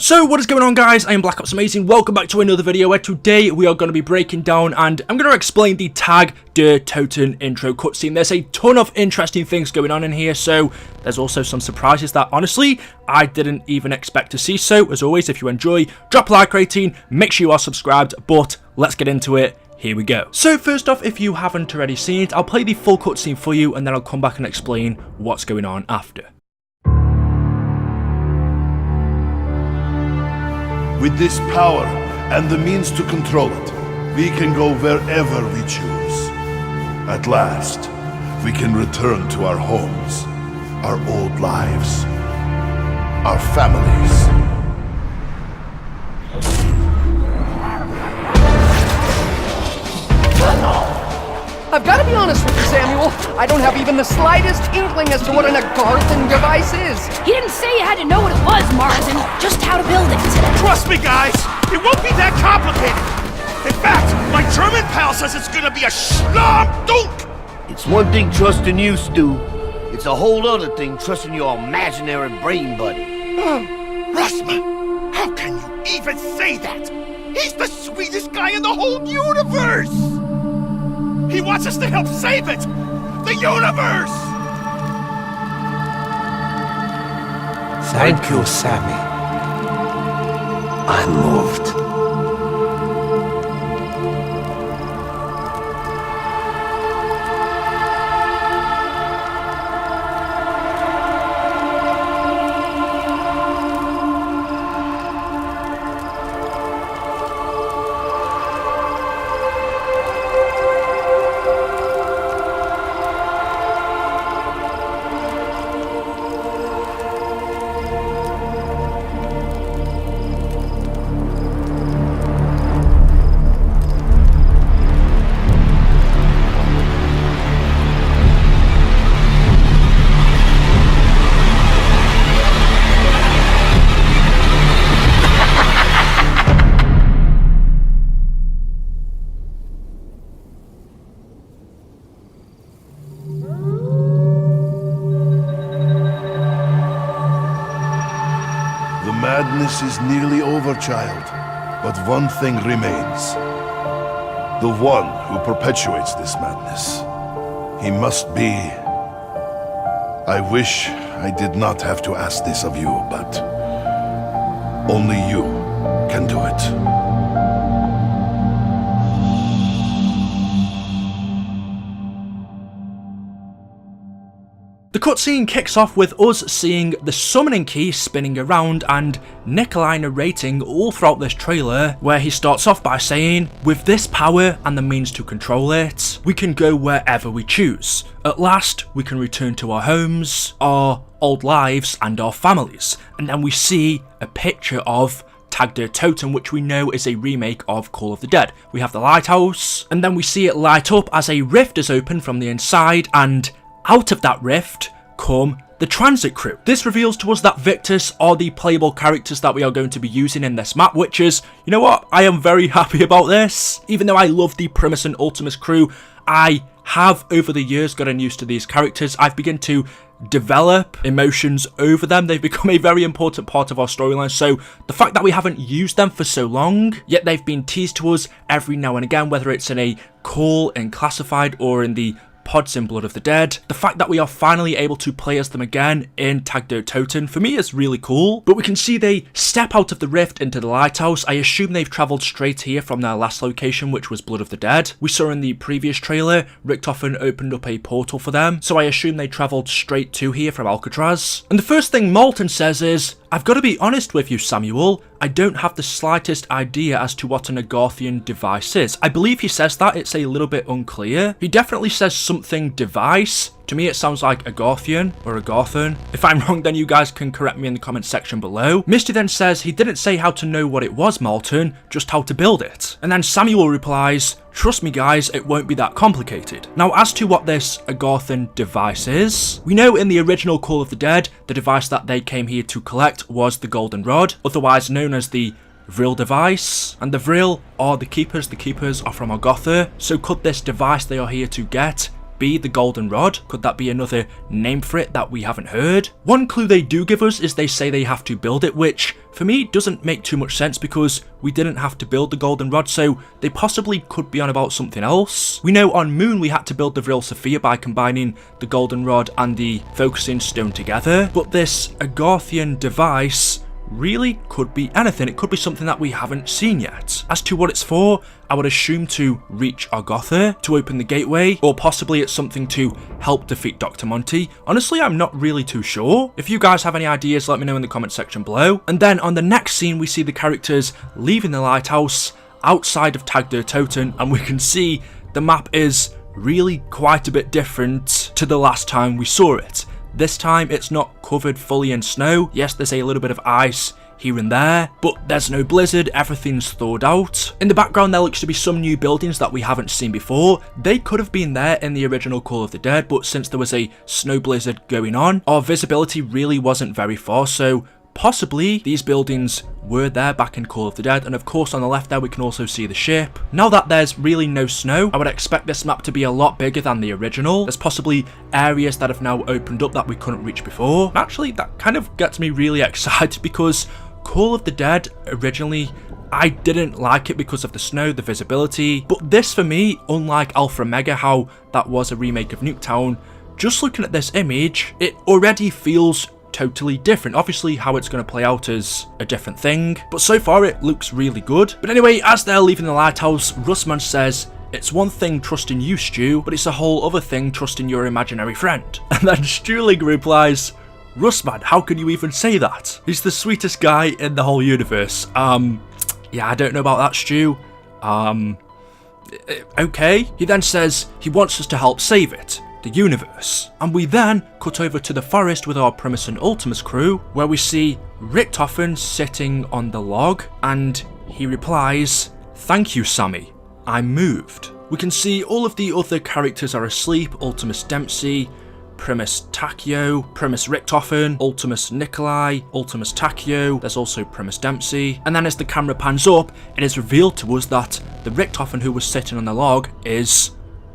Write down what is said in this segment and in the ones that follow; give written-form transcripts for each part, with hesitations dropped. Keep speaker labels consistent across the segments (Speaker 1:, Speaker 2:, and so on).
Speaker 1: So what is going on, guys? I am Black Ops Amazing. Welcome back to another video where today we are going to be breaking down and I'm going to explain the Tag der Toten intro cutscene. There's a ton of interesting things going on in here, so there's also some surprises that honestly I didn't even expect to see. So as always, if you enjoy, drop a like rating, make sure you are subscribed, but let's get into it. Here we go. So first off, if you haven't already seen it, I'll play the full cutscene for you and then I'll come back and explain what's going on after.
Speaker 2: With this power and the means to control it, we can go wherever we choose. At last, we can return to our homes, our old lives, our families.
Speaker 3: I've got to be honest with you, Samuel. I don't have even the slightest inkling as to what an Agarthan device is.
Speaker 4: He didn't say you had to know what it was, Martin, just how to build it.
Speaker 5: Trust me, guys, it won't be that complicated. In fact, my German pal says it's gonna be a Schlam-Dunk.
Speaker 6: It's one thing trusting you, Stu. It's a whole other thing trusting your imaginary brain buddy.
Speaker 5: Russman, how can you even say that? He's the sweetest guy in the whole universe! He wants us to help save it! The universe!
Speaker 7: Thank you, Sammy. I'm moved.
Speaker 2: The madness is nearly over, child. But one thing remains. The one who perpetuates this madness. He must be... I wish I did not have to ask this of you, but... only you can do it.
Speaker 1: The cutscene kicks off with us seeing the summoning key spinning around and Nikolai narrating all throughout this trailer, where he starts off by saying, with this power and the means to control it, we can go wherever we choose. At last, we can return to our homes, our old lives and our families. And then we see a picture of Tag der Toten, which we know is a remake of Call of the Dead. We have the lighthouse, and then we see it light up as a rift is opened from the inside, and out of that rift come the transit crew. This reveals to us that Victis are the playable characters that we are going to be using in this map, which is, you know what, I am very happy about this. Even though I love the PRIMIS and Ultimus crew, I have over the years gotten used to these characters. I've begun to develop emotions over them. They've become a very important part of our storyline, so the fact that we haven't used them for so long, yet they've been teased to us every now and again, whether it's in a call in Classified or in the pods in Blood of the Dead, the fact that we are finally able to play as them again in Tag der Toten, for me is really cool. But we can see they step out of the rift into the lighthouse. I assume they've travelled straight here from their last location, which was Blood of the Dead. We saw in the previous trailer, RICHTOFEN opened up a portal for them, so I assume they travelled straight to here from Alcatraz. And the first thing Martin says is, I've got to be honest with you, Samuel, I don't have the slightest idea as to what an Agarthan device is. I believe he says that, it's a little bit unclear. He definitely says something device. To me, it sounds like Agarthan or Agarthan. If I'm wrong, then you guys can correct me in the comment section below. Misty then says he didn't say how to know what it was, Martin, just how to build it. And then Samuel replies, trust me guys, it won't be that complicated. Now, as to what this Agarthan device is, we know in the original Call of the Dead, the device that they came here to collect was the Golden Rod, otherwise known as the Vril device, and the Vril are the Keepers are from Agartha, so could this device they are here to get be the golden rod? Could that be another name for it that we haven't heard? One clue they do give us is they say they have to build it, which for me doesn't make too much sense because we didn't have to build the golden rod, so they possibly could be on about something else. We know on Moon we had to build the Vril Sophia by combining the golden rod and the focusing stone together, but this Agarthian device really could be anything. It could be something that we haven't seen yet. As to what it's for, I would assume to reach Argotha, to open the gateway, or possibly it's something to help defeat Dr. Monty. Honestly, I'm not really too sure. If you guys have any ideas, let me know in the comment section below. And then on the next scene, we see the characters leaving the lighthouse outside of Tag der Toten, and we can see the map is really quite a bit different to the last time we saw it. This time it's not covered fully in snow. Yes, there's a little bit of ice here and there, but there's no blizzard, everything's thawed out. In the background there looks to be some new buildings that we haven't seen before. They could have been there in the original Call of the Dead, but since there was a snow blizzard going on, our visibility really wasn't very far, so possibly these buildings were there back in Call of the Dead, and of course on the left there we can also see the ship. Now that there's really no snow, I would expect this map to be a lot bigger than the original. There's possibly areas that have now opened up that we couldn't reach before. Actually, that kind of gets me really excited because Call of the Dead originally, I didn't like it because of the snow, the visibility, but this for me, unlike Alpha Omega, how that was a remake of Nuketown, just looking at this image, it already feels totally different. Obviously how it's going to play out is a different thing, but so far it looks really good. But anyway, as they're leaving the lighthouse, Russman says, "It's one thing trusting you, Stu, but it's a whole other thing trusting your imaginary friend." And then Stuling replies, "Russman, how can you even say that? He's the sweetest guy in the whole universe." Yeah, I don't know about that, Stu. Okay. He then says he wants us to help save it, the universe. And we then cut over to the forest with our Primis and Ultimus crew, where we see Richtofen sitting on the log, and he replies, "Thank you, Sammy. I'm moved." We can see all of the other characters are asleep: Ultimus Dempsey, Primis Takio, Primis Richtofen, Ultimus Nikolai, Ultimus Takio, there's also Primis Dempsey. And then as the camera pans up, it is revealed to us that the Richtofen who was sitting on the log is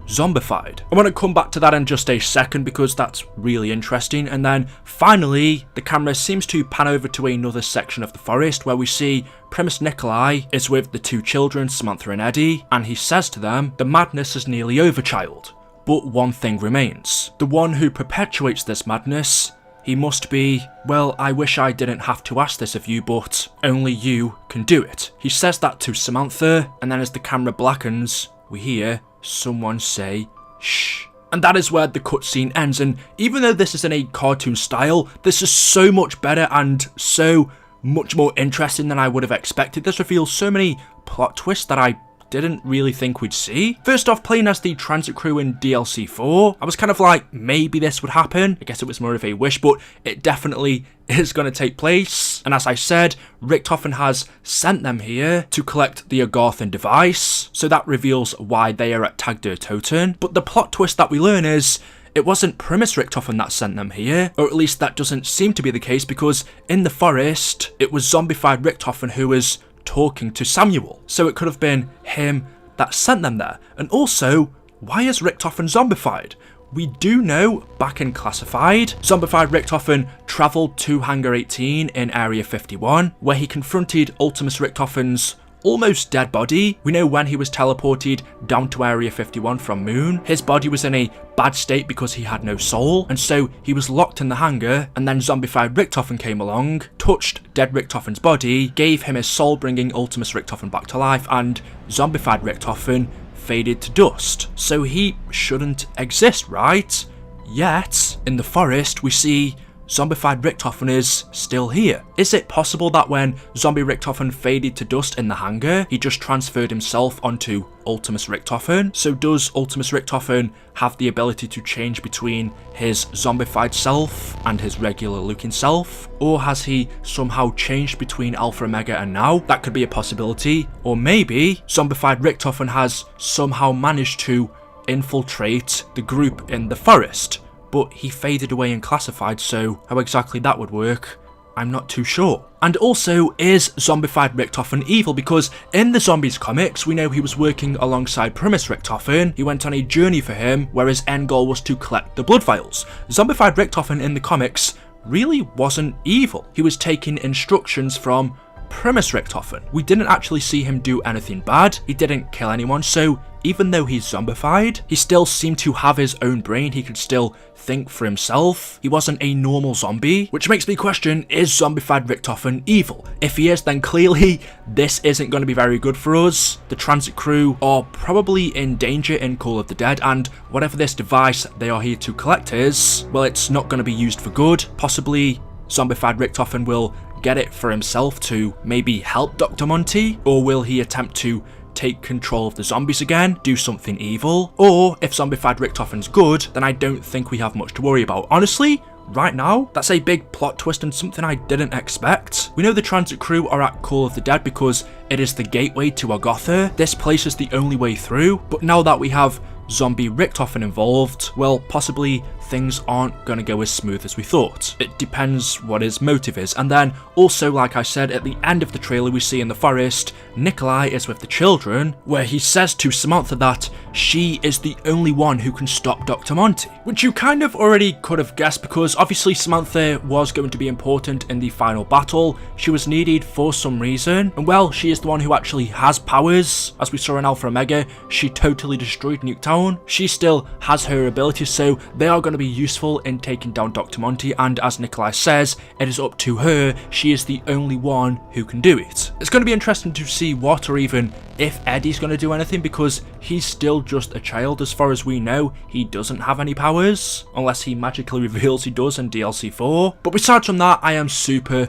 Speaker 1: zombified. I want to come back to that in just a second because that's really interesting. And then finally, the camera seems to pan over to another section of the forest where we see Primis Nikolai is with the two children, Samantha and Eddie, and he says to them, "The madness is nearly over, child. But one thing remains. The one who perpetuates this madness, he must be, well, I wish I didn't have to ask this of you, but only you can do it." He says that to Samantha, and then as the camera blackens, we hear someone say, "Shh." And that is where the cutscene ends, and even though this is in a cartoon style, this is so much better and so much more interesting than I would have expected. This reveals so many plot twists that I didn't really think we'd see. First off, playing as the transit crew in DLC 4, I was kind of like, maybe this would happen. I guess it was more of a wish, but it definitely is going to take place. And as I said, Richtofen has sent them here to collect the Agarthan device, so that reveals why they are at Tag der Toten. But the plot twist that we learn is, it wasn't Primis Richtofen that sent them here, or at least that doesn't seem to be the case, because in the forest, it was zombified Richtofen who was talking to Samuel. So it could have been him that sent them there. And also, why is Richtofen zombified? We do know back in Classified, zombified Richtofen travelled to Hangar 18 in Area 51, where he confronted Ultimus Richtofen's almost dead body. We know when he was teleported down to Area 51 from Moon, his body was in a bad state because he had no soul, and so he was locked in the hangar, and then zombified Richtofen came along, touched dead Richtofen's body, gave him his soul, bringing Ultimus Richtofen back to life, and zombified Richtofen faded to dust. So he shouldn't exist, right? Yet, in the forest, we see zombified Richtofen is still here. Is it possible that when zombie Richtofen faded to dust in the hangar, he just transferred himself onto Ultimus Richtofen? So does Ultimus Richtofen have the ability to change between his zombified self and his regular looking self? Or has he somehow changed between Alpha Omega and now? That could be a possibility. Or maybe zombified Richtofen has somehow managed to infiltrate the group in the forest, but he faded away in Classified, so how exactly that would work, I'm not too sure. And also, is zombified Richtofen evil? Because in the Zombies comics, we know he was working alongside PRIMIS Richtofen. He went on a journey for him where his end goal was to collect the blood vials. Zombified Richtofen in the comics really wasn't evil. He was taking instructions from PRIMIS Richtofen. We didn't actually see him do anything bad. He didn't kill anyone, so even though he's zombified, he still seemed to have his own brain. He could still think for himself. He wasn't a normal zombie, which makes me question, is zombified Richtofen evil? If he is, then clearly this isn't going to be very good for us. The transit crew are probably in danger in Call of the Dead, and whatever this device they are here to collect is, well, it's not going to be used for good. Possibly zombified Richtofen will get it for himself to maybe help Dr. Monty, or will he attempt to take control of the zombies again, do something evil? Or if zombified Richtofen's good, then I don't think we have much to worry about. Honestly, right now, that's a big plot twist and something I didn't expect. We know the transit crew are at Call of the Dead because it is the gateway to Agotha. This place is the only way through, but now that we have zombie Richtofen involved, well, possibly things aren't going to go as smooth as we thought. It depends what his motive is. And then also, like I said, at the end of the trailer we see in the forest, Nikolai is with the children, where he says to Samantha that she is the only one who can stop Dr. Monty, which you kind of already could have guessed because obviously Samantha was going to be important in the final battle. She was needed for some reason, and well, she is the one who actually has powers. As we saw in Alpha Omega, she totally destroyed Nuketown. She still has her abilities, so they are going to be useful in taking down Dr. Monty, and as Nikolai says, it is up to her. She is the only one who can do it. It's going to be interesting to see what, or even if Eddie's going to do anything, because he's still just a child. As far as we know, he doesn't have any powers, unless he magically reveals he does in DLC 4. But besides from that, I am super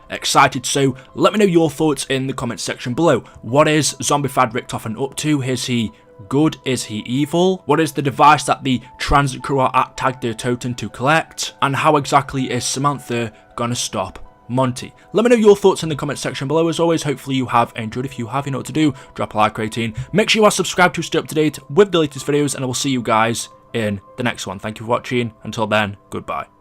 Speaker 1: excited, so let me know your thoughts in the comment section below. What is zombified Richtofen up to? Is he good? Is he evil? What is the device that the transit crew are at Tag der Toten to collect? And how exactly is Samantha gonna stop Monty? Let me know your thoughts in the comment section below. As always, hopefully you have enjoyed. If you have, you know what to do. Drop a like rating. Make sure you are subscribed to stay up to date with the latest videos, and I will see you guys in the next one. Thank you for watching. Until then, goodbye.